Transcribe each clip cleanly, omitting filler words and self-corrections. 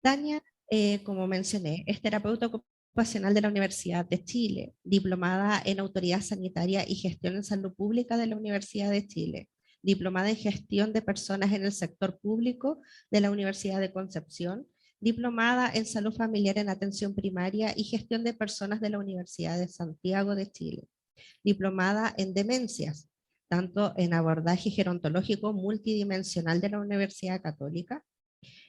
Tania, como mencioné, es terapeuta ocupacional de la Universidad de Chile, diplomada en Autoridad Sanitaria y Gestión en Salud Pública de la Universidad de Chile, diplomada en Gestión de Personas en el Sector Público de la Universidad de Concepción, diplomada en Salud Familiar en Atención Primaria y Gestión de Personas de la Universidad de Santiago de Chile, diplomada en Demencias, tanto en abordaje gerontológico multidimensional de la Universidad Católica,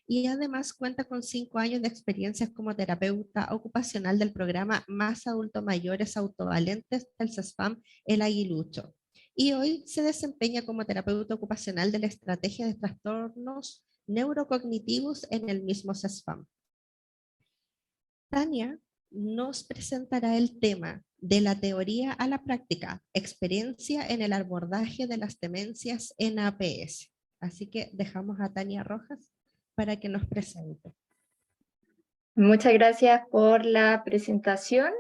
y además cuenta con 5 años de experiencias como terapeuta ocupacional del programa Más Adultos Mayores Autovalentes del CESFAM El Aguilucho. Y hoy se desempeña como terapeuta ocupacional de la estrategia de trastornos neurocognitivos en el mismo CESFAM. Tania nos presentará el tema de la teoría a la práctica, experiencia en el abordaje de las demencias en APS. Así que dejamos a Tania Rojas para que nos presente. Muchas gracias por la presentación.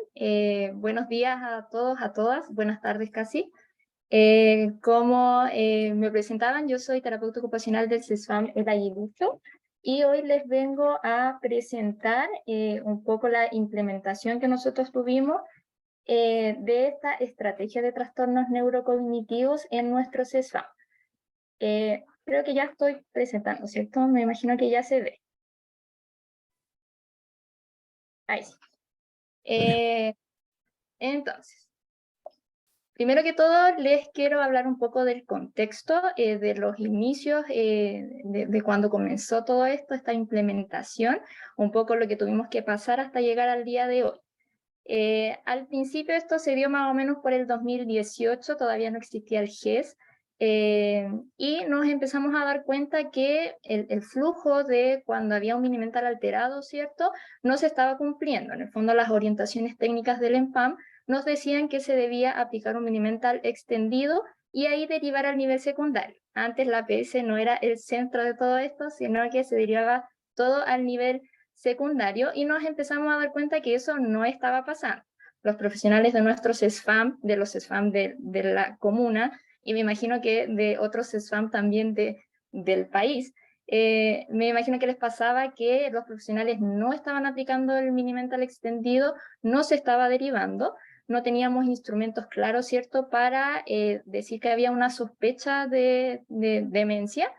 Buenos días a todos, a todas. Buenas tardes casi. Como me presentaban, yo soy terapeuta ocupacional del CESFAM El Aguilucho y hoy les vengo a presentar un poco la implementación que nosotros tuvimos de esta estrategia de trastornos neurocognitivos en nuestro CESFAM. Creo que ya estoy presentando, ¿cierto? Me imagino que ya se ve. Ahí sí. Entonces, primero que todo, les quiero hablar un poco del contexto, de los inicios, de cuando comenzó todo esto, esta implementación, un poco lo que tuvimos que pasar hasta llegar al día de hoy. Al principio esto se dio más o menos por el 2018, todavía no existía el GES, y nos empezamos a dar cuenta que el flujo de cuando había un minimental alterado, ¿cierto?, no se estaba cumpliendo. En el fondo, las orientaciones técnicas del EMPAM nos decían que se debía aplicar un minimental extendido y ahí derivar al nivel secundario. Antes la APS no era el centro de todo esto, sino que se derivaba todo al nivel secundario y nos empezamos a dar cuenta que eso no estaba pasando. Los profesionales de nuestros CESFAM, de los CESFAM de la comuna, y me imagino que de otros CESFAM también del país, me imagino que les pasaba que los profesionales no estaban aplicando el minimental extendido, no se estaba derivando, no teníamos instrumentos claros, ¿cierto?, para decir que había una sospecha de demencia.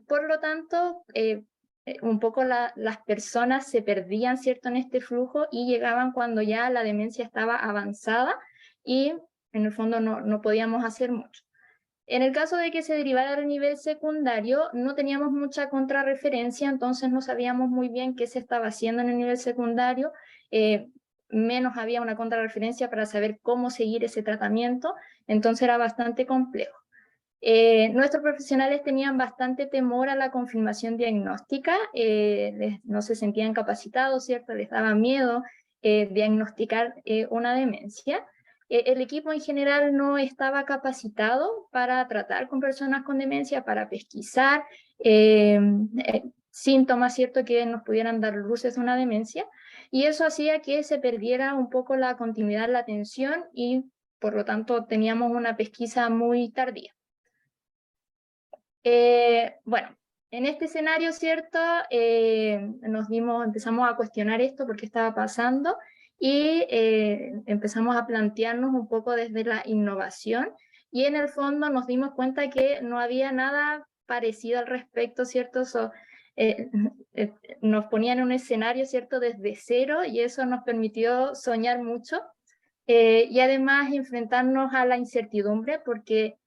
Por lo tanto, un poco las personas se perdían, ¿cierto?, en este flujo y llegaban cuando ya la demencia estaba avanzada y en el fondo no podíamos hacer mucho. En el caso de que se derivara al nivel secundario, no teníamos mucha contrarreferencia, entonces no sabíamos muy bien qué se estaba haciendo en el nivel secundario, menos había una contrarreferencia para saber cómo seguir ese tratamiento, entonces era bastante complejo. Nuestros profesionales tenían bastante temor a la confirmación diagnóstica, no se sentían capacitados, ¿cierto? Les daba miedo diagnosticar una demencia. El equipo en general no estaba capacitado para tratar con personas con demencia, para pesquisar síntomas, ¿cierto?, que nos pudieran dar luces de una demencia, y eso hacía que se perdiera un poco la continuidad, la atención, y por lo tanto teníamos una pesquisa muy tardía. Bueno, en este escenario, ¿cierto?, empezamos a cuestionar esto, por qué estaba pasando, y empezamos a plantearnos un poco desde la innovación, y en el fondo nos dimos cuenta que no había nada parecido al respecto, ¿cierto? Nos ponían en un escenario, ¿cierto?, desde cero, y eso nos permitió soñar mucho, y además enfrentarnos a la incertidumbre, porque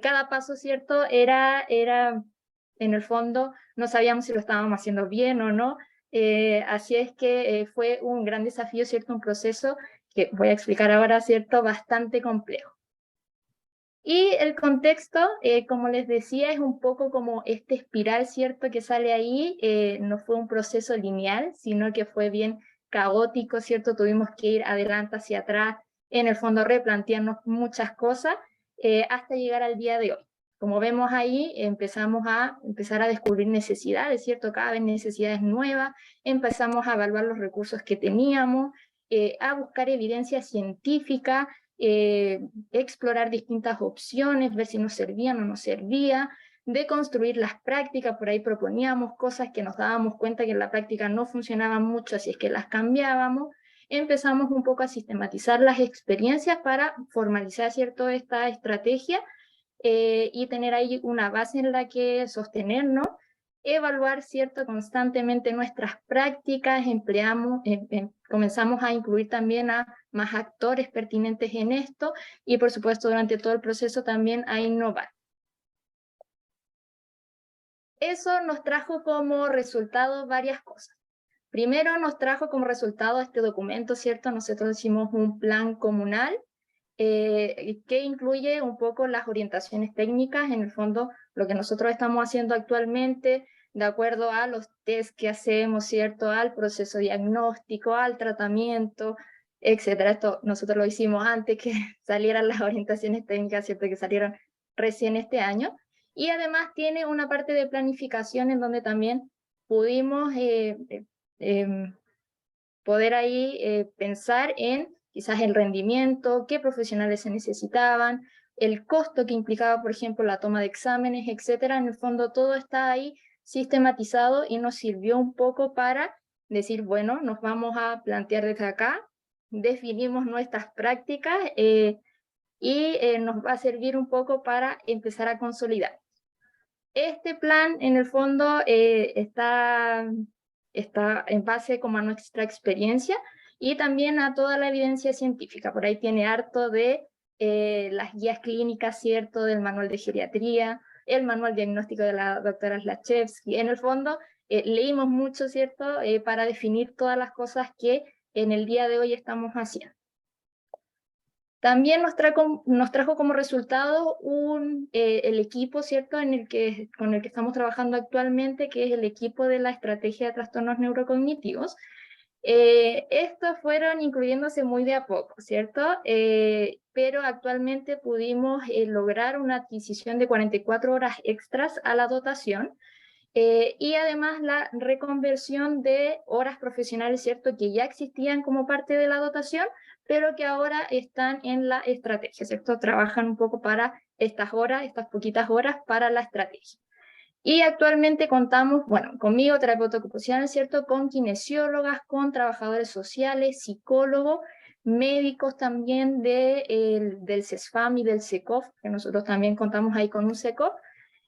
cada paso, ¿cierto?, era en el fondo, no sabíamos si lo estábamos haciendo bien o no, así es que fue un gran desafío, ¿cierto?, un proceso que voy a explicar ahora, ¿cierto?, bastante complejo. Y el contexto, como les decía, es un poco como este espiral, ¿cierto?, que sale ahí, no fue un proceso lineal, sino que fue bien caótico, ¿cierto? Tuvimos que ir adelante, hacia atrás, en el fondo replantearnos muchas cosas, hasta llegar al día de hoy. Como vemos ahí, empezamos a descubrir necesidades, ¿cierto? Cada vez necesidades nuevas, empezamos a evaluar los recursos que teníamos, a buscar evidencia científica, explorar distintas opciones, ver si nos servían o no servía. de construir las prácticas. Por ahí proponíamos cosas que nos dábamos cuenta que en la práctica no funcionaban mucho, así es que las cambiábamos. Empezamos un poco a sistematizar las experiencias para formalizar, ¿cierto?, esta estrategia y tener ahí una base en la que sostenernos, evaluar, ¿cierto?, constantemente nuestras prácticas, comenzamos a incluir también a más actores pertinentes en esto y, por supuesto, durante todo el proceso también a innovar. Eso nos trajo como resultado varias cosas. Primero nos trajo como resultado este documento, ¿cierto? Nosotros hicimos un plan comunal que incluye un poco las orientaciones técnicas, en el fondo lo que nosotros estamos haciendo actualmente, de acuerdo a los test que hacemos, ¿cierto? Al proceso diagnóstico, al tratamiento, etcétera. Esto nosotros lo hicimos antes que salieran las orientaciones técnicas, ¿cierto? Que salieron recién este año. Y además tiene una parte de planificación en donde también pudimos poder ahí pensar en quizás el rendimiento, qué profesionales se necesitaban, el costo que implicaba, por ejemplo, la toma de exámenes, etcétera. En el fondo todo está ahí sistematizado y nos sirvió un poco para decir, bueno, nos vamos a plantear desde acá, definimos nuestras prácticas y nos va a servir un poco para empezar a consolidar. Este plan, en el fondo, está en base como a nuestra experiencia y también a toda la evidencia científica. Por ahí tiene harto de las guías clínicas, ¿cierto?, del manual de geriatría, el manual diagnóstico de la doctora Slachewski. En el fondo, leímos mucho, ¿cierto?, para definir todas las cosas que en el día de hoy estamos haciendo. También nos trajo como resultado el equipo, ¿cierto?, con el que estamos trabajando actualmente, que es el equipo de la estrategia de trastornos neurocognitivos. Estos fueron incluyéndose muy de a poco, ¿cierto? Pero actualmente pudimos lograr una adquisición de 44 horas extras a la dotación, y además la reconversión de horas profesionales, ¿cierto?, que ya existían como parte de la dotación, pero que ahora están en la estrategia, ¿cierto? Trabajan un poco para estas horas, estas poquitas horas para la estrategia. Y actualmente contamos, bueno, conmigo, terapeuta ocupacional, ¿cierto?, con kinesiólogas, con trabajadores sociales, psicólogos, médicos también del CESFAM y del SECOF, que nosotros también contamos ahí con un SECOF,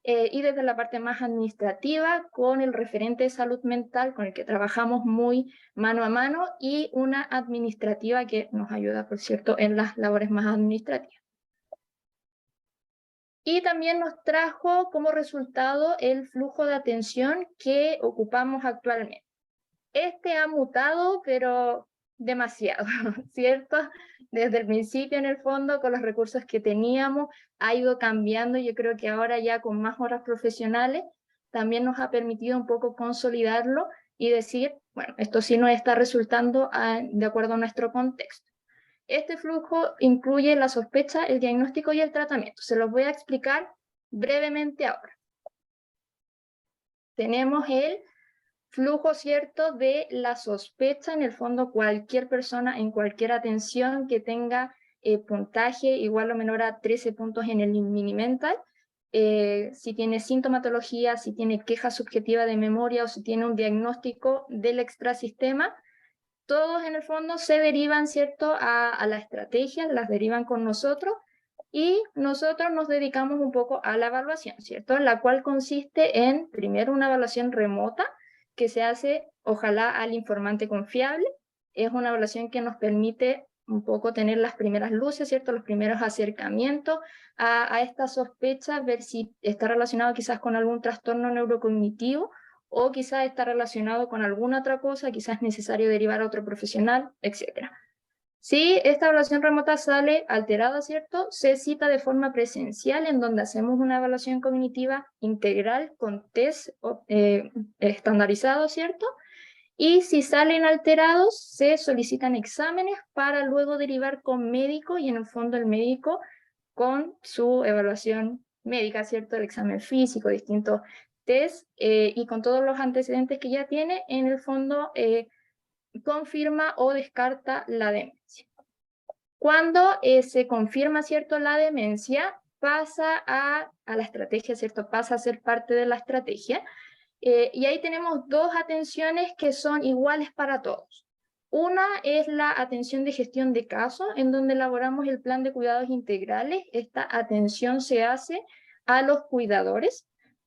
y desde la parte más administrativa con el referente de salud mental con el que trabajamos muy mano a mano y una administrativa que nos ayuda, por cierto, en las labores más administrativas. Y también nos trajo como resultado el flujo de atención que ocupamos actualmente. Este ha mutado, pero demasiado, ¿cierto? Desde el principio, en el fondo, con los recursos que teníamos, ha ido cambiando. Yo creo que ahora ya con más horas profesionales, también nos ha permitido un poco consolidarlo y decir, bueno, esto sí nos está resultando de acuerdo a nuestro contexto. Este flujo incluye la sospecha, el diagnóstico y el tratamiento. Se los voy a explicar brevemente ahora. Tenemos el flujo, ¿cierto?, de la sospecha. En el fondo, cualquier persona en cualquier atención que tenga puntaje igual o menor a 13 puntos en el Mini-Mental, si tiene sintomatología, si tiene queja subjetiva de memoria o si tiene un diagnóstico del extrasistema, todos en el fondo se derivan, ¿cierto?, a la estrategia, las derivan con nosotros y nosotros nos dedicamos un poco a la evaluación, ¿cierto?, la cual consiste en, primero, una evaluación remota que se hace, ojalá, al informante confiable. Es una evaluación que nos permite un poco tener las primeras luces, ¿cierto?, los primeros acercamientos a esta sospecha, ver si está relacionado quizás con algún trastorno neurocognitivo o quizás está relacionado con alguna otra cosa, quizás es necesario derivar a otro profesional, etc. Si esta evaluación remota sale alterada, ¿cierto?, se cita de forma presencial en donde hacemos una evaluación cognitiva integral con test estandarizados, ¿cierto? Y si salen alterados, se solicitan exámenes para luego derivar con médico y en el fondo el médico con su evaluación médica, ¿cierto? El examen físico, distintos test y con todos los antecedentes que ya tiene, en el fondo confirma o descarta la demencia. Cuando se confirma, ¿cierto?, la demencia, pasa a la estrategia, ¿cierto? Pasa a ser parte de la estrategia. Y ahí tenemos dos atenciones que son iguales para todos. Una es la atención de gestión de casos, en donde elaboramos el plan de cuidados integrales. Esta atención se hace a los cuidadores.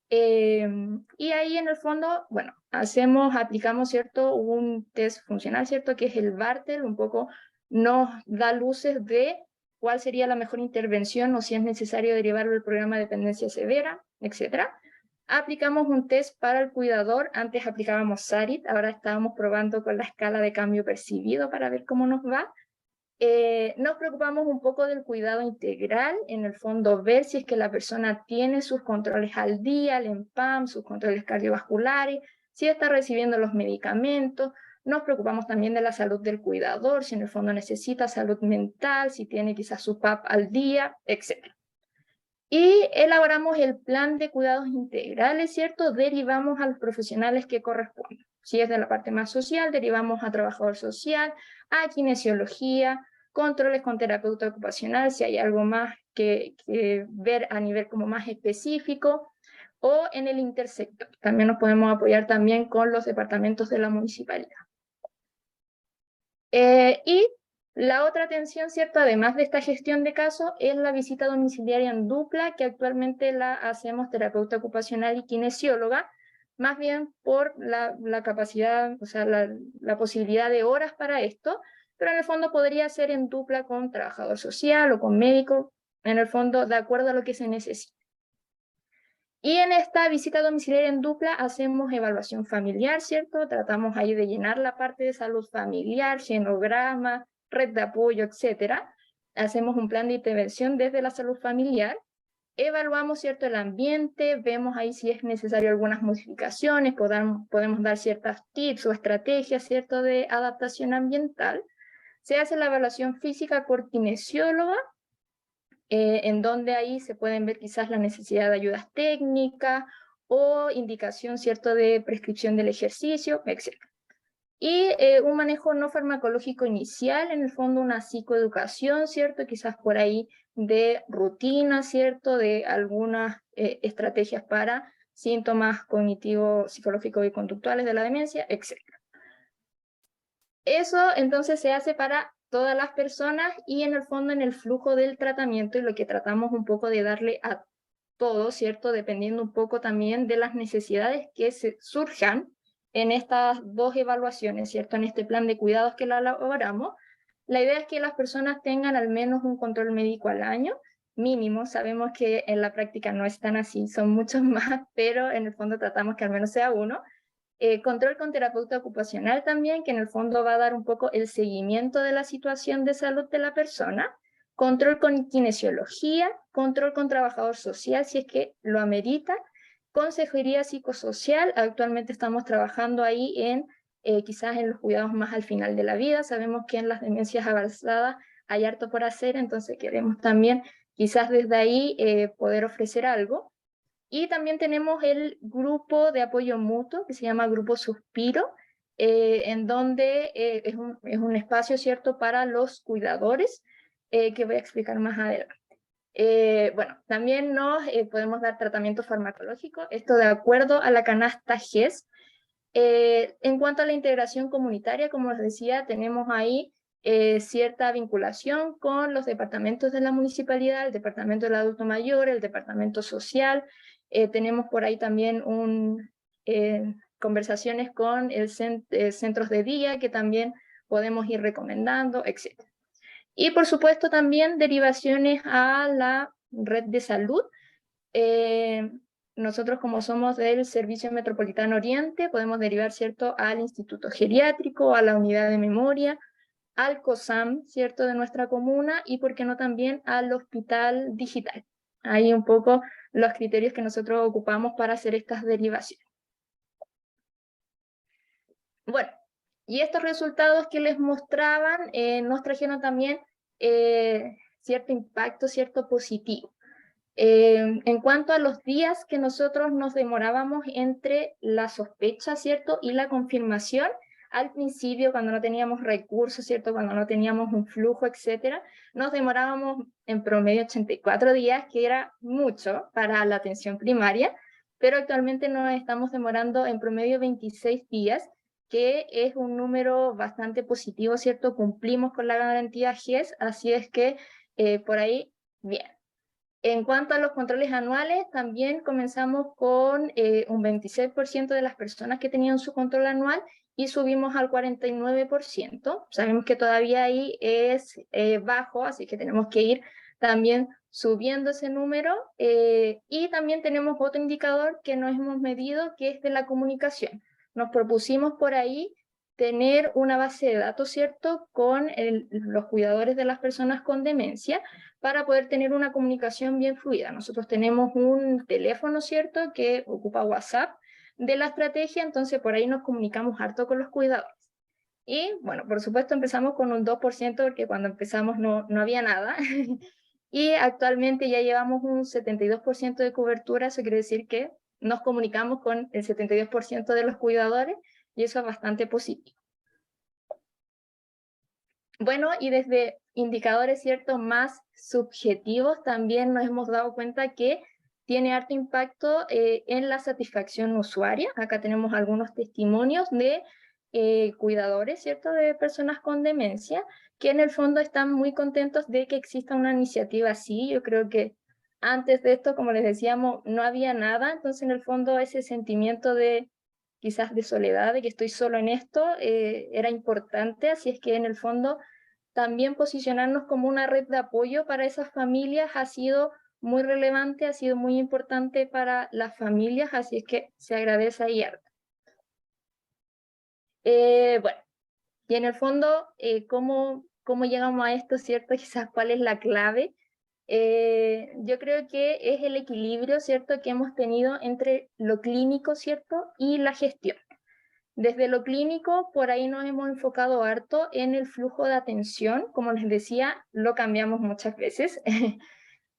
Y ahí en el fondo, bueno, aplicamos, ¿cierto? Un test funcional, ¿cierto? Que es el Bartel, un poco nos da luces de cuál sería la mejor intervención o si es necesario derivarlo del programa de dependencia severa, etcétera. Aplicamos un test para el cuidador, antes aplicábamos SARIT, ahora estábamos probando con la escala de cambio percibido para ver cómo nos va. Nos preocupamos un poco del cuidado integral, en el fondo ver si es que la persona tiene sus controles al día, el EMPAM, sus controles cardiovasculares, si está recibiendo los medicamentos. Nos preocupamos también de la salud del cuidador, si en el fondo necesita salud mental, si tiene quizás su PAP al día, etc. Y elaboramos el plan de cuidados integrales, ¿cierto? Derivamos a los profesionales que corresponden. Si es de la parte más social, derivamos a trabajador social, a kinesiología, controles con terapeuta ocupacional, si hay algo más que ver a nivel como más específico, o en el intersector. También nos podemos apoyar también con los departamentos de la municipalidad. Y la otra atención, ¿cierto? Además de esta gestión de casos, es la visita domiciliaria en dupla, que actualmente la hacemos terapeuta ocupacional y kinesióloga, más bien por la capacidad, o sea, la posibilidad de horas para esto, pero en el fondo podría ser en dupla con trabajador social o con médico, en el fondo de acuerdo a lo que se necesite. Y en esta visita domiciliaria en dupla hacemos evaluación familiar, ¿cierto? Tratamos ahí de llenar la parte de salud familiar, genograma, red de apoyo, etcétera. Hacemos un plan de intervención desde la salud familiar. Evaluamos, ¿cierto? El ambiente, vemos ahí si es necesario algunas modificaciones, podemos dar ciertas tips o estrategias, ¿cierto? De adaptación ambiental. Se hace la evaluación física por kinesióloga, en donde ahí se pueden ver quizás la necesidad de ayudas técnicas o indicación, ¿cierto?, de prescripción del ejercicio, etc. Y un manejo no farmacológico inicial, en el fondo una psicoeducación, ¿cierto?, quizás por ahí de rutina, ¿cierto?, de algunas estrategias para síntomas cognitivos, psicológicos y conductuales de la demencia, etc. Eso entonces se hace para todas las personas y en el fondo en el flujo del tratamiento y lo que tratamos un poco de darle a todos, ¿cierto? Dependiendo un poco también de las necesidades que surjan en estas dos evaluaciones, ¿cierto? En este plan de cuidados que la elaboramos. La idea es que las personas tengan al menos un control médico al año, mínimo. Sabemos que en la práctica no es tan así, son muchos más, pero en el fondo tratamos que al menos sea uno. Control con terapeuta ocupacional también, que en el fondo va a dar un poco el seguimiento de la situación de salud de la persona. Control con kinesiología, control con trabajador social, si es que lo amerita. Consejería psicosocial, actualmente estamos trabajando ahí en quizás en los cuidados más al final de la vida. Sabemos que en las demencias avanzadas hay harto por hacer, entonces queremos también quizás desde ahí poder ofrecer algo. Y también tenemos el grupo de apoyo mutuo que se llama Grupo Suspiro, en donde es un espacio, ¿cierto?, para los cuidadores, que voy a explicar más adelante. Bueno, también nos podemos dar tratamiento farmacológico, esto de acuerdo a la canasta GES. En cuanto a la integración comunitaria, como les decía, tenemos ahí cierta vinculación con los departamentos de la municipalidad, el departamento del adulto mayor, el departamento social. Tenemos por ahí también conversaciones con centros de día que también podemos ir recomendando, etc. Y por supuesto también derivaciones a la red de salud. Nosotros como somos del Servicio Metropolitano Oriente, podemos derivar, ¿cierto?, al Instituto Geriátrico, a la Unidad de Memoria, al COSAM, ¿cierto?, de nuestra comuna, y por qué no también al Hospital Digital. Ahí un poco los criterios que nosotros ocupamos para hacer estas derivaciones. Bueno, y estos resultados que les mostraban nos trajeron también cierto impacto, cierto positivo. En cuanto a los días que nosotros nos demorábamos entre la sospecha, ¿cierto?, y la confirmación, al principio, cuando no teníamos recursos, ¿cierto? Cuando no teníamos un flujo, etcétera, nos demorábamos en promedio 84 días, que era mucho para la atención primaria, pero actualmente nos estamos demorando en promedio 26 días, que es un número bastante positivo, ¿cierto? Cumplimos con la garantía GES, así es que por ahí, bien. En cuanto a los controles anuales, también comenzamos con un 26% de las personas que tenían su control anual y subimos al 49%. Sabemos que todavía ahí es bajo, así que tenemos que ir también subiendo ese número. Y también tenemos otro indicador que no hemos medido, que es de la comunicación. Nos propusimos por ahí tener una base de datos, ¿cierto?, con los cuidadores de las personas con demencia, para poder tener una comunicación bien fluida. Nosotros tenemos un teléfono, ¿cierto?, que ocupa WhatsApp de la estrategia, entonces por ahí nos comunicamos harto con los cuidadores. Y bueno, por supuesto empezamos con un 2%, porque cuando empezamos no había nada, y actualmente ya llevamos un 72% de cobertura, eso quiere decir que nos comunicamos con el 72% de los cuidadores, y eso es bastante positivo. Bueno, y desde indicadores, ¿cierto?, más subjetivos, también nos hemos dado cuenta que tiene harto impacto en la satisfacción usuaria. Acá tenemos algunos testimonios de cuidadores, ¿cierto?, de personas con demencia, que en el fondo están muy contentos de que exista una iniciativa así. Yo creo que antes de esto, como les decíamos, no había nada, entonces en el fondo ese sentimiento de quizás de soledad, de que estoy solo en esto, era importante, así es que en el fondo también posicionarnos como una red de apoyo para esas familias ha sido muy relevante, ha sido muy importante para las familias, así es que se agradece ahí harto. Bueno, y en el fondo, ¿cómo llegamos a esto, cierto? Quizás cuál es la clave. Yo creo que es el equilibrio, ¿cierto?, que hemos tenido entre lo clínico, ¿cierto?, y la gestión. Desde lo clínico, por ahí nos hemos enfocado harto en el flujo de atención. Como les decía, lo cambiamos muchas veces,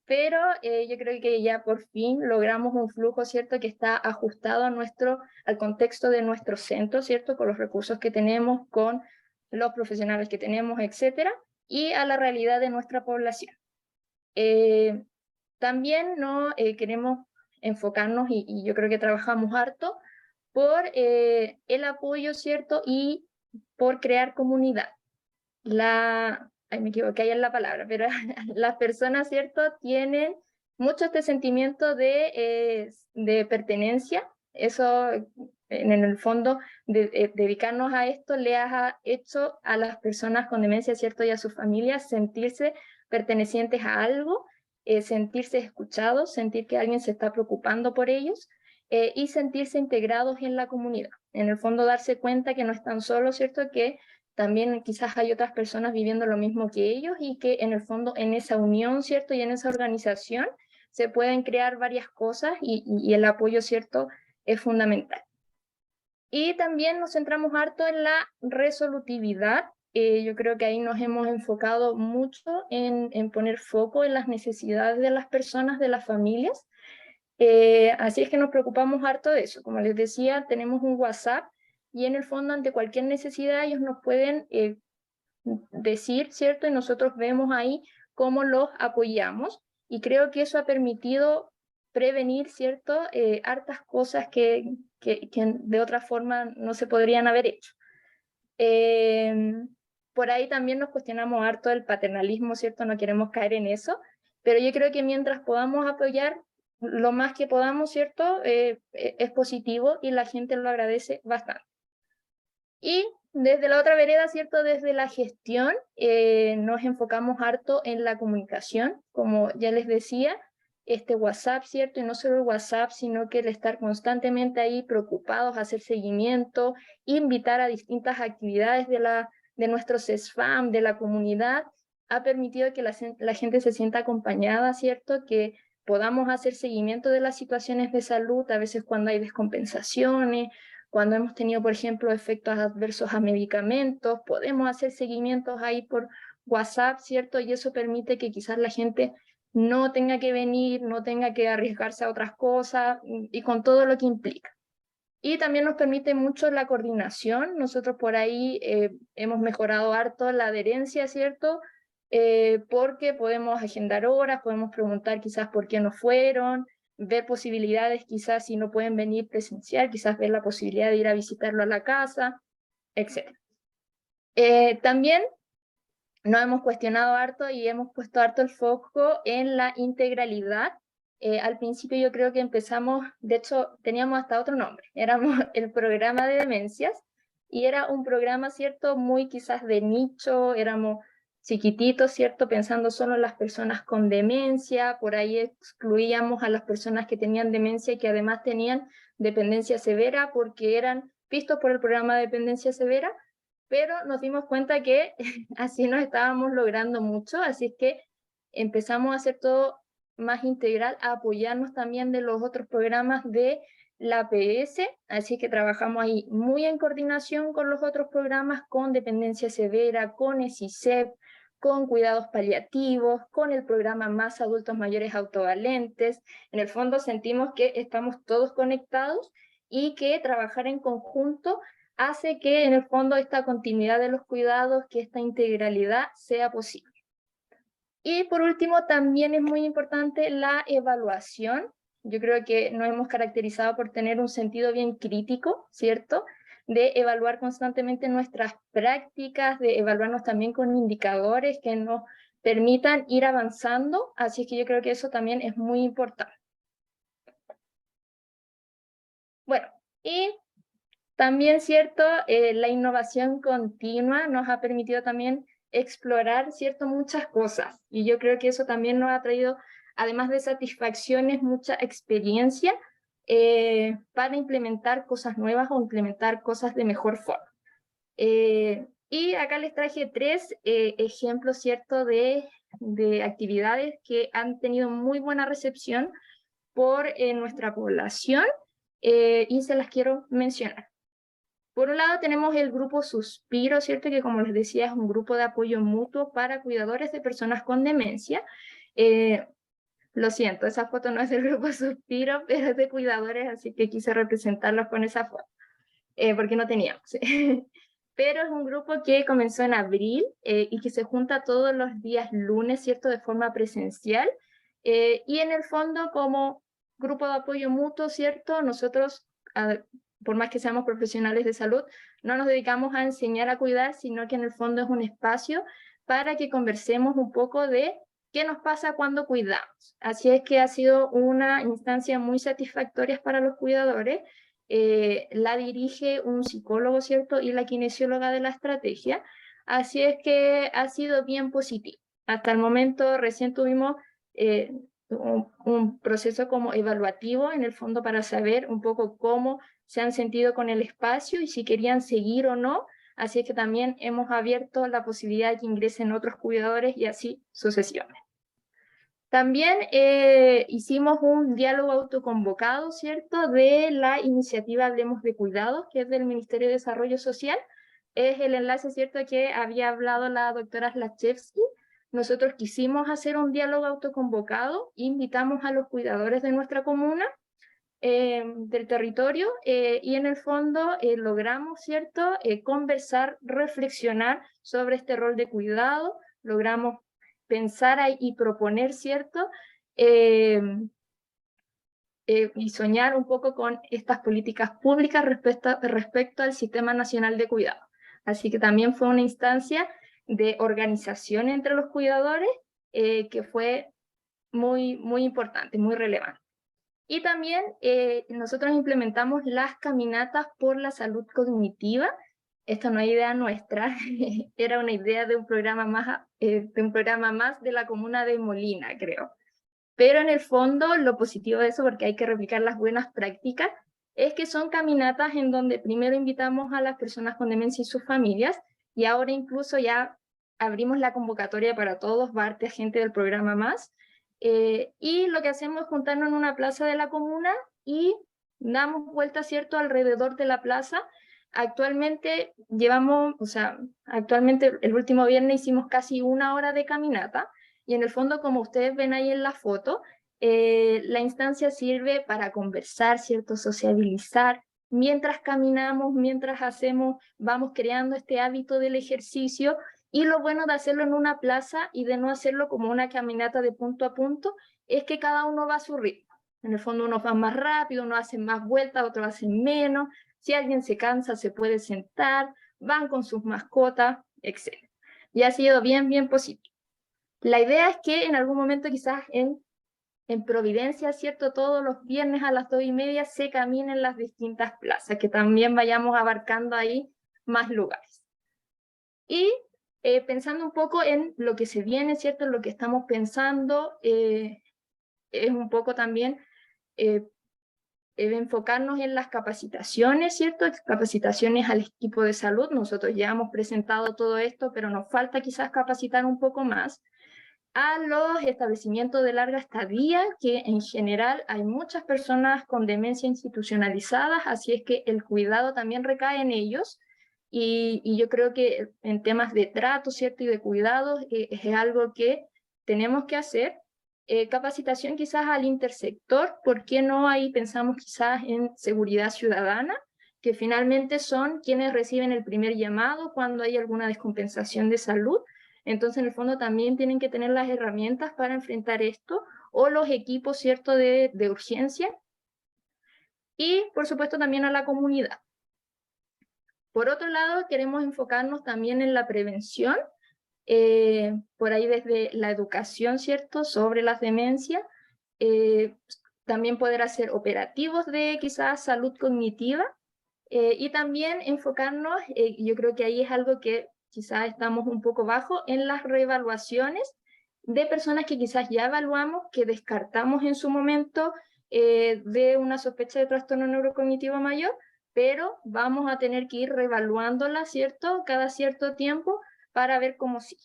pero yo creo que ya por fin logramos un flujo, ¿cierto?, que está ajustado al contexto de nuestro centro, ¿cierto?, con los recursos que tenemos, con los profesionales que tenemos, etcétera, y a la realidad de nuestra población. También no queremos enfocarnos, y yo creo que trabajamos harto, por el apoyo, ¿cierto?, y por crear comunidad. Ay, me equivoqué ahí en la palabra, pero las personas, ¿cierto?, tienen mucho este sentimiento de pertenencia. Eso, en el fondo, dedicarnos a esto le ha hecho a las personas con demencia, ¿cierto?, y a sus familias sentirse pertenecientes a algo, sentirse escuchados, sentir que alguien se está preocupando por ellos, y sentirse integrados en la comunidad. En el fondo, darse cuenta que no están solos, ¿cierto?, que también quizás hay otras personas viviendo lo mismo que ellos, y que en el fondo en esa unión, ¿cierto?, y en esa organización se pueden crear varias cosas, y el apoyo, ¿cierto?, es fundamental. Y también nos centramos harto en la resolutividad. Yo creo que ahí nos hemos enfocado mucho en poner foco en las necesidades de las personas, de las familias. Así es que nos preocupamos harto de eso. Como les decía, tenemos un WhatsApp, y en el fondo, ante cualquier necesidad, ellos nos pueden decir, ¿cierto? Y nosotros vemos ahí cómo los apoyamos, y creo que eso ha permitido prevenir, ¿cierto?, hartas cosas que de otra forma no se podrían haber hecho. Por ahí también nos cuestionamos harto el paternalismo, ¿cierto? No queremos caer en eso, pero yo creo que mientras podamos apoyar lo más que podamos, ¿cierto?, es positivo, y la gente lo agradece bastante. Y desde la otra vereda, ¿cierto?, desde la gestión, nos enfocamos harto en la comunicación, como ya les decía, este WhatsApp, ¿cierto? Y no solo el WhatsApp, sino que el estar constantemente ahí preocupados, hacer seguimiento, invitar a distintas actividades de nuestro CESFAM, de la comunidad, ha permitido que la gente se sienta acompañada, ¿cierto?, que podamos hacer seguimiento de las situaciones de salud, a veces cuando hay descompensaciones, cuando hemos tenido, por ejemplo, efectos adversos a medicamentos, podemos hacer seguimientos ahí por WhatsApp, ¿cierto? Y eso permite que quizás la gente no tenga que venir, no tenga que arriesgarse a otras cosas, y con todo lo que implica. Y también nos permite mucho la coordinación. Nosotros por ahí hemos mejorado harto la adherencia, ¿cierto? Porque podemos agendar horas, podemos preguntar quizás por qué no fueron, ver posibilidades quizás si no pueden venir presencial, quizás ver la posibilidad de ir a visitarlo a la casa, etc. También nos hemos cuestionado harto y hemos puesto harto el foco en la integralidad. Al principio yo creo que empezamos, de hecho teníamos hasta otro nombre, éramos el programa de demencias, y era un programa, ¿cierto?, muy quizás de nicho, éramos chiquititos, ¿cierto?, pensando solo en las personas con demencia, por ahí excluíamos a las personas que tenían demencia y que además tenían dependencia severa porque eran vistos por el programa de dependencia severa, pero nos dimos cuenta que así no estábamos logrando mucho, así es que empezamos a hacer todo más integral, a apoyarnos también de los otros programas de la APS, así que trabajamos ahí muy en coordinación con los otros programas, con dependencia severa, con ESICEP, con cuidados paliativos, con el programa Más Adultos Mayores Autovalentes. En el fondo sentimos que estamos todos conectados y que trabajar en conjunto hace que en el fondo esta continuidad de los cuidados, que esta integralidad sea posible. Y por último, también es muy importante la evaluación. Yo creo que nos hemos caracterizado por tener un sentido bien crítico, ¿cierto? De evaluar constantemente nuestras prácticas, de evaluarnos también con indicadores que nos permitan ir avanzando, así es que yo creo que eso también es muy importante. Bueno, y también, ¿cierto? La innovación continua nos ha permitido también explorar, ¿cierto?, muchas cosas. Y yo creo que eso también nos ha traído, además de satisfacciones, mucha experiencia para implementar cosas nuevas o implementar cosas de mejor forma. Y acá les traje 3 ejemplos, ¿cierto?, de actividades que han tenido muy buena recepción por nuestra población y se las quiero mencionar. Por un lado tenemos el grupo Suspiro, ¿cierto? Que como les decía es un grupo de apoyo mutuo para cuidadores de personas con demencia. Lo siento, esa foto no es del grupo Suspiro, pero es de cuidadores, así que quise representarlos con esa foto, porque no teníamos. Pero es un grupo que comenzó en abril y que se junta todos los días lunes, ¿cierto? De forma presencial. Y en el fondo, como grupo de apoyo mutuo, ¿cierto? Nosotros, por más que seamos profesionales de salud, no nos dedicamos a enseñar a cuidar, sino que en el fondo es un espacio para que conversemos un poco de qué nos pasa cuando cuidamos. Así es que ha sido una instancia muy satisfactoria para los cuidadores. La dirige un psicólogo, ¿cierto? Y la kinesióloga de la estrategia. Así es que ha sido bien positivo. Hasta el momento recién tuvimos un proceso como evaluativo en el fondo para saber un poco cómo se han sentido con el espacio y si querían seguir o no. Así es que también hemos abierto la posibilidad de que ingresen otros cuidadores y así sucesivamente. También hicimos un diálogo autoconvocado, ¿cierto?, de la iniciativa Hablemos de Cuidados, que es del Ministerio de Desarrollo Social. Es el enlace, ¿cierto?, que había hablado la doctora Slachewski. Nosotros quisimos hacer un diálogo autoconvocado, invitamos a los cuidadores de nuestra comuna, del territorio, y en el fondo logramos, ¿cierto?, conversar, reflexionar sobre este rol de cuidado, logramos pensar y proponer, ¿cierto? Y soñar un poco con estas políticas públicas respecto al Sistema Nacional de Cuidado. Así que también fue una instancia de organización entre los cuidadores que fue muy, muy importante, muy relevante. Y también nosotros implementamos las caminatas por la salud cognitiva. Esto no es idea nuestra, era una idea de un programa más de la comuna de Molina, creo. Pero en el fondo, lo positivo de eso, porque hay que replicar las buenas prácticas, es que son caminatas en donde primero invitamos a las personas con demencia y sus familias, y ahora incluso ya abrimos la convocatoria para todos, va a gente del programa más, y lo que hacemos es juntarnos en una plaza de la comuna y damos vuelta, ¿cierto?, alrededor de la plaza. Actualmente actualmente el último viernes hicimos casi 1 hora de caminata, y en el fondo, como ustedes ven ahí en la foto, la instancia sirve para conversar, ¿cierto?, sociabilizar, mientras caminamos, mientras vamos creando este hábito del ejercicio, y lo bueno de hacerlo en una plaza y de no hacerlo como una caminata de punto a punto, es que cada uno va a su ritmo. En el fondo unos van más rápido, unos hacen más vueltas, otros hacen menos. Si alguien se cansa, se puede sentar, van con sus mascotas, etc. Y ha sido bien, bien positivo. La idea es que en algún momento quizás en Providencia, ¿cierto? Todos los viernes a las 2:30 se caminen las distintas plazas, que también vayamos abarcando ahí más lugares. Y pensando un poco en lo que se viene, ¿cierto? En lo que estamos pensando, es un poco también enfocarnos en las capacitaciones, ¿cierto? Capacitaciones al equipo de salud. Nosotros ya hemos presentado todo esto, pero nos falta quizás capacitar un poco más a los establecimientos de larga estadía, que en general hay muchas personas con demencia institucionalizadas, así es que el cuidado también recae en ellos, y yo creo que en temas de trato, ¿cierto? Y de cuidado es algo que tenemos que hacer. Capacitación quizás al intersector, ¿por qué no? Ahí pensamos quizás en seguridad ciudadana, que finalmente son quienes reciben el primer llamado cuando hay alguna descompensación de salud. Entonces, en el fondo también tienen que tener las herramientas para enfrentar esto, o los equipos, ¿cierto?, de urgencia, y por supuesto también a la comunidad. Por otro lado, queremos enfocarnos también en la prevención, por ahí desde la educación, ¿cierto?, sobre las demencias, también poder hacer operativos de quizás salud cognitiva, y también enfocarnos, yo creo que ahí es algo que quizás estamos un poco bajo, en las reevaluaciones de personas que quizás ya evaluamos, que descartamos en su momento de una sospecha de trastorno neurocognitivo mayor, pero vamos a tener que ir reevaluándola, ¿cierto?, cada cierto tiempo para ver cómo sigue.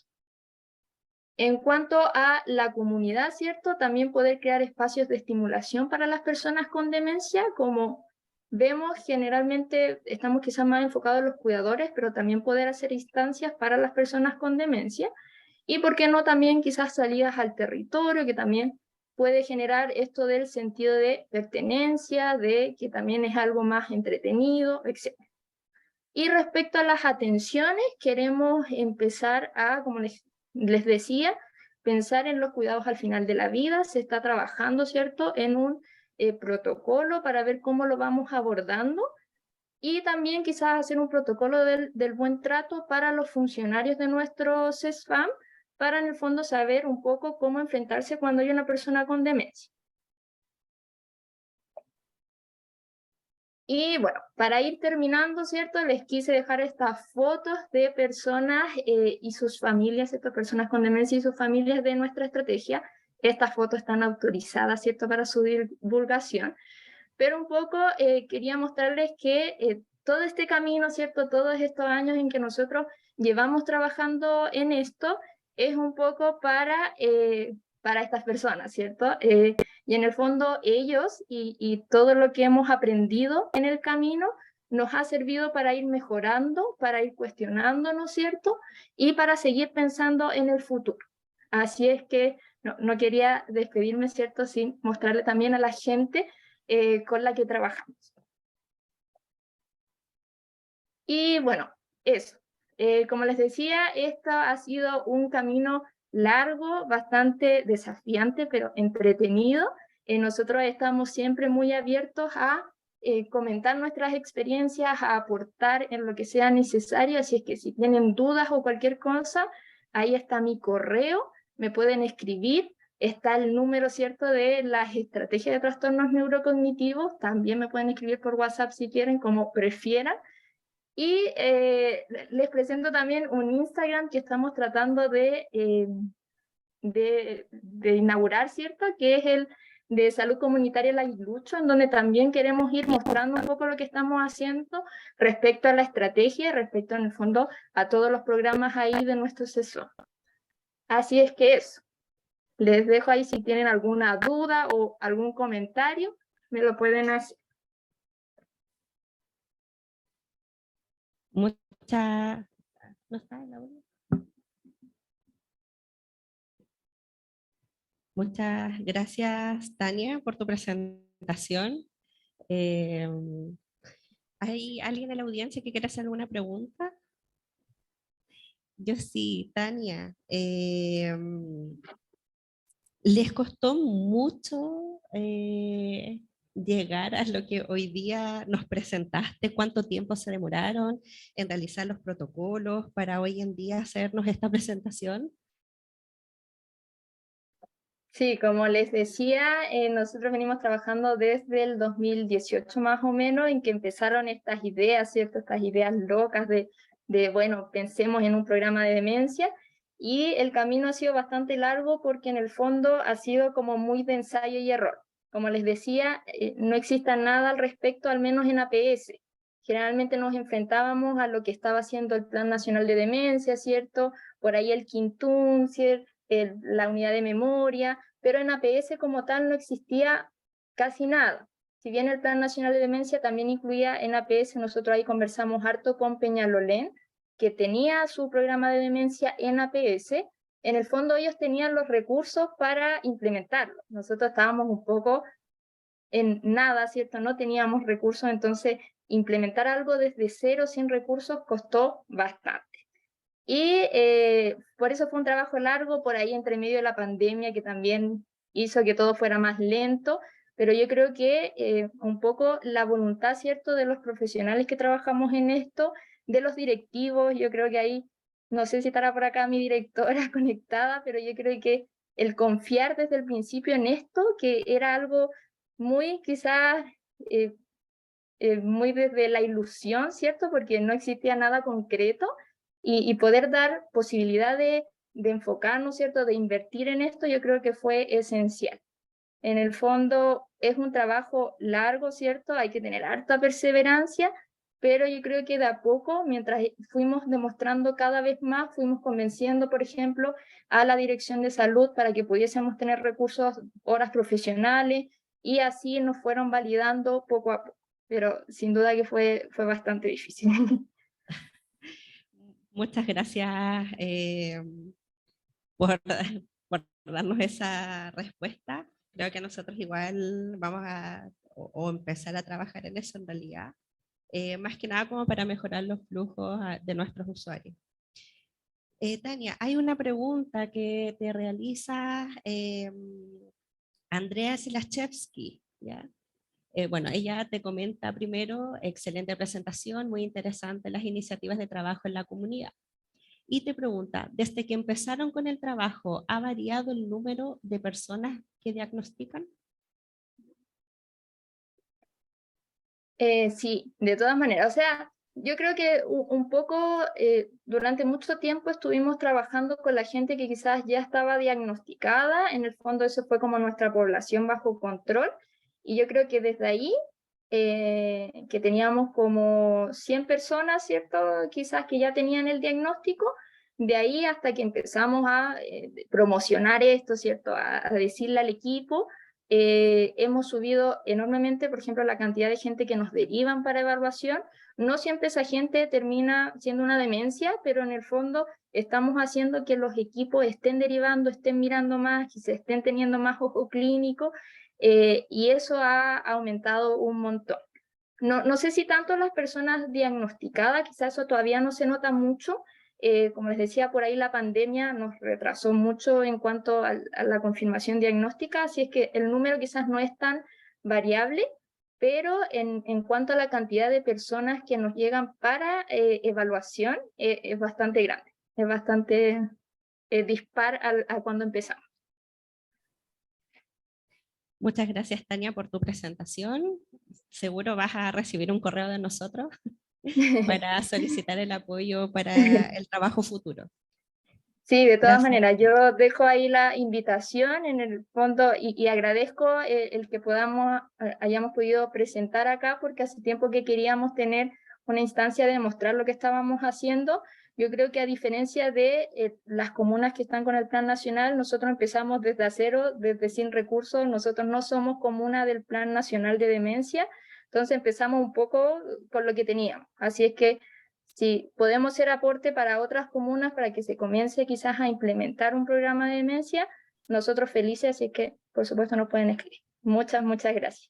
En cuanto a la comunidad, ¿cierto?, también poder crear espacios de estimulación para las personas con demencia, como vemos, generalmente estamos quizás más enfocados en los cuidadores, pero también poder hacer instancias para las personas con demencia, y por qué no también quizás salidas al territorio, que también puede generar esto del sentido de pertenencia, de que también es algo más entretenido, etc. Y respecto a las atenciones, queremos empezar a, como les decía, pensar en los cuidados al final de la vida. Se está trabajando, ¿cierto?, en un protocolo para ver cómo lo vamos abordando, y también quizás hacer un protocolo del buen trato para los funcionarios de nuestro CESFAM, para en el fondo saber un poco cómo enfrentarse cuando hay una persona con demencia. Y bueno, para ir terminando, ¿cierto? Les quise dejar estas fotos de personas y sus familias, estas personas con demencia y sus familias de nuestra estrategia. Estas fotos están autorizadas, ¿cierto?, para su divulgación. Pero un poco quería mostrarles que todo este camino, ¿cierto?, todos estos años en que nosotros llevamos trabajando en esto, es un poco para estas personas, ¿cierto? Y en el fondo ellos y todo lo que hemos aprendido en el camino nos ha servido para ir mejorando, para ir cuestionándonos, ¿cierto? Y para seguir pensando en el futuro. Así es que no quería despedirme, ¿cierto?, sin mostrarle también a la gente con la que trabajamos. Y bueno, eso. Como les decía, esto ha sido un camino largo, bastante desafiante, pero entretenido. Nosotros estamos siempre muy abiertos a comentar nuestras experiencias, a aportar en lo que sea necesario, así es que si tienen dudas o cualquier cosa, ahí está mi correo, me pueden escribir. Está el número, ¿cierto?, de las estrategias de trastornos neurocognitivos. También me pueden escribir por WhatsApp si quieren, como prefieran. Y les presento también un Instagram que estamos tratando de inaugurar, ¿cierto?, que es el de Salud Comunitaria La Aguilucho, en donde también queremos ir mostrando un poco lo que estamos haciendo respecto a la estrategia, respecto en el fondo a todos los programas ahí de nuestro asesor. Así es que eso. Les dejo ahí si tienen alguna duda o algún comentario, me lo pueden hacer. ¿No está el audio? Muchas gracias, Tania, por tu presentación. ¿Hay alguien en la audiencia que quiera hacer alguna pregunta? Yo sí, Tania. ¿Les costó mucho llegar a lo que hoy día nos presentaste? ¿Cuánto tiempo se demoraron en realizar los protocolos para hoy en día hacernos esta presentación? Sí, como les decía, nosotros venimos trabajando desde el 2018 más o menos, en que empezaron estas ideas, ¿cierto? Estas ideas locas bueno, pensemos en un programa de demencia, y el camino ha sido bastante largo porque en el fondo ha sido como muy de ensayo y error. Como les decía, no existe nada al respecto, al menos en APS. Generalmente nos enfrentábamos a lo que estaba haciendo el Plan Nacional de Demencia, ¿cierto? Por ahí el Quintún, ¿cierto? La unidad de memoria, pero en APS como tal no existía casi nada. Si bien el Plan Nacional de Demencia también incluía en APS, nosotros ahí conversamos harto con Peñalolén, que tenía su programa de demencia en APS. En el fondo ellos tenían los recursos para implementarlo. Nosotros estábamos un poco en nada, ¿cierto? No teníamos recursos, entonces implementar algo desde cero sin recursos costó bastante. Y por eso fue un trabajo largo, por ahí entre medio de la pandemia, que también hizo que todo fuera más lento, pero yo creo que un poco la voluntad, ¿cierto?, de los profesionales que trabajamos en esto, de los directivos, yo creo que ahí, no sé si estará por acá mi directora conectada, pero yo creo que el confiar desde el principio en esto, que era algo muy quizás... muy desde la ilusión, ¿cierto? Porque no existía nada concreto, y poder dar posibilidad de enfocarnos, ¿cierto? De invertir en esto, yo creo que fue esencial. En el fondo es un trabajo largo, ¿cierto? Hay que tener harta perseverancia, pero yo creo que de a poco, mientras fuimos demostrando cada vez más, fuimos convenciendo, por ejemplo, a la Dirección de Salud para que pudiésemos tener recursos, horas profesionales, y así nos fueron validando poco a poco. Pero sin duda que fue bastante difícil. Muchas gracias por, por darnos esa respuesta. Creo que nosotros igual vamos a o empezar a trabajar en eso en realidad, más que nada como para mejorar los flujos de nuestros usuarios. Tania, hay una pregunta que te realiza Andrea Silachevsky, ¿ya? Bueno, ella te comenta primero, excelente presentación, muy interesante las iniciativas de trabajo en la comunidad. Y te pregunta, desde que empezaron con el trabajo, ¿ha variado el número de personas que diagnostican? Sí, de todas maneras. O sea, yo creo que un poco durante mucho tiempo estuvimos trabajando con la gente que quizás ya estaba diagnosticada. En el fondo eso fue como nuestra población bajo control. Y yo creo que desde ahí, que teníamos como 100 personas, ¿cierto? Quizás que ya tenían el diagnóstico. De ahí hasta que empezamos a promocionar esto, ¿cierto? A decirle al equipo. Hemos subido enormemente, por ejemplo, la cantidad de gente que nos derivan para evaluación. No siempre esa gente termina siendo una demencia, pero en el fondo estamos haciendo que los equipos estén derivando, estén mirando más, que se estén teniendo más ojo clínico, y eso ha aumentado un montón. No sé si tanto las personas diagnosticadas, quizás eso todavía no se nota mucho. Como les decía, por ahí la pandemia nos retrasó mucho en cuanto a la confirmación diagnóstica, así es que el número quizás no es tan variable, pero en cuanto a la cantidad de personas que nos llegan para evaluación, es bastante grande, es bastante dispar a cuando empezamos. Muchas gracias, Tania, por tu presentación. Seguro vas a recibir un correo de nosotros para solicitar el apoyo para el trabajo futuro. Sí, de todas Gracias. maneras, yo dejo ahí la invitación en el fondo, y agradezco el que hayamos podido presentar acá, porque hace tiempo que queríamos tener una instancia de mostrar lo que estábamos haciendo. Yo creo que a diferencia de las comunas que están con el Plan Nacional, nosotros empezamos desde cero, desde sin recursos. Nosotros no somos comuna del Plan Nacional de Demencia, entonces empezamos un poco con lo que teníamos. Así es que si podemos ser aporte para otras comunas para que se comience quizás a implementar un programa de demencia, nosotros felices, así que por supuesto nos pueden escribir. Muchas gracias.